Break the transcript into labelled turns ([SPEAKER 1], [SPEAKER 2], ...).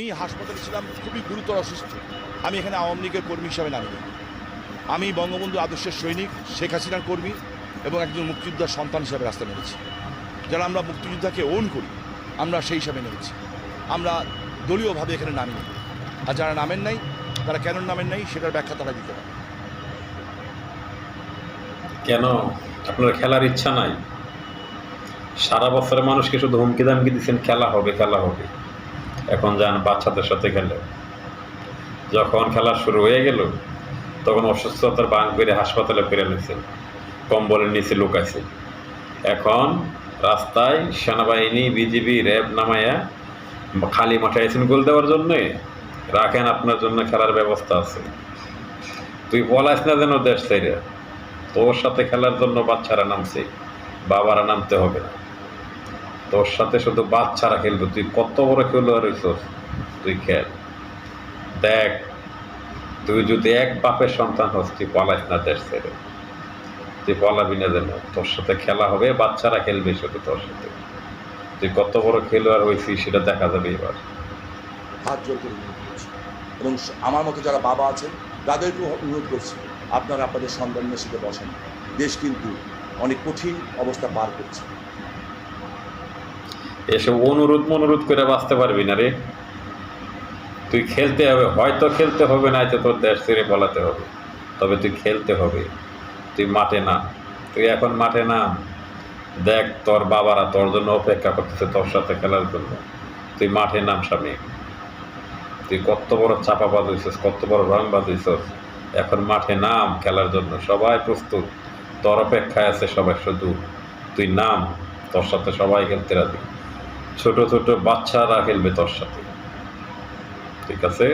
[SPEAKER 1] আমি হাসপাতালে ছিলাম, খুবই গুরুতর অসুস্থ। আমি এখানে আওয়ামী লীগের কর্মী হিসাবে নামিনি। আমি বঙ্গবন্ধু আদর্শের সৈনিক, শেখ হাসিনার কর্মী এবং একজন মুক্তিযোদ্ধার সন্তান হিসাবে রাস্তায় নেমেছি। যারা আমরা মুক্তিযোদ্ধাকে ওন করি, আমরা সেই হিসাবে নেমেছি। আমরা দলীয়ভাবে এখানে নামিনি। আর যারা নামেন নাই, তারা কেন নামেন নাই সেটার ব্যাখ্যা তারা দিতে পারে।
[SPEAKER 2] কেন আপনার খেলার ইচ্ছা নাই? সারা বছরের মানুষকে শুধু হুমকি দামকি দিচ্ছেন খেলা হবে খেলা হবে। এখন যান বাচ্চাদের সাথে খেলে। যখন খেলা শুরু হয়ে গেল তখন অসুস্থতার বাং করে হাসপাতালে ফিরে নিয়েছেন, কম্বলের নিচে লুকাইছে। এখন রাস্তায় সেনাবাহিনী, বিজিবি, র্যাব নামাইয়া খালি মাঠে আইছেন গোল দেওয়ার জন্যে। রাখেন, আপনার জন্য খেলার ব্যবস্থা আছে। তুই বলাইস না যেন দেশ ছেড়ে। তোর সাথে খেলার জন্য বাচ্চারা নামছে, বাবারা নামতে হবে না। তোর সাথে শুধু বাচ্চারা খেলবে। তুই কত বড় খেলোয়াড় হইছস, তুই খেল। দেখ, তুই যদি এক বাপের সন্তান হস, তুই পলাইস না দেশ ছেড়ে। তুই পলাবি না যেন। তোর সাথে খেলা হবে, বাচ্চারা খেলবে শুধু তোর সাথে। তুই কত বড় খেলোয়াড় হয়েছিস সেটা দেখা যাবে এবার।
[SPEAKER 1] হাত জোর করে অনুরোধ করছি, এবং আমার মতো যারা বাবা আছেন তাদেরকেও অনুরোধ করছি, আপনারা আপনাদের সন্তান নিয়ে শিখে বসেন। দেশ কিন্তু অনেক কঠিন অবস্থা পার করছে।
[SPEAKER 2] এসব অনুরোধ করে বাঁচতে পারবি না রে। তুই খেলতে হবে, হয়তো খেলতে হবে, না হয়তো তোর দেশ ছেড়ে পলাতে হবে, তবে তুই খেলতে হবে। তুই মাঠে নাম, তুই এখন মাঠে নাম। দেখ, তোর বাবারা তোর জন্য অপেক্ষা করতেছে তোর সাথে খেলার জন্য। তুই মাঠে নাম স্বামী। তুই কত বড় চাপাবাজ হইছিস, কত বড় রংবাজ হইছিস। এখন মাঠে নাম খেলার জন্য। সবাই প্রস্তুত, তোর অপেক্ষায় আছে সবাই। শুধু তুই নাম, তোর সাথে সবাই খেলতে রাজি। ছোট ছোট বাচ্চারা খেলবে তোর সাথে, ঠিক আছে?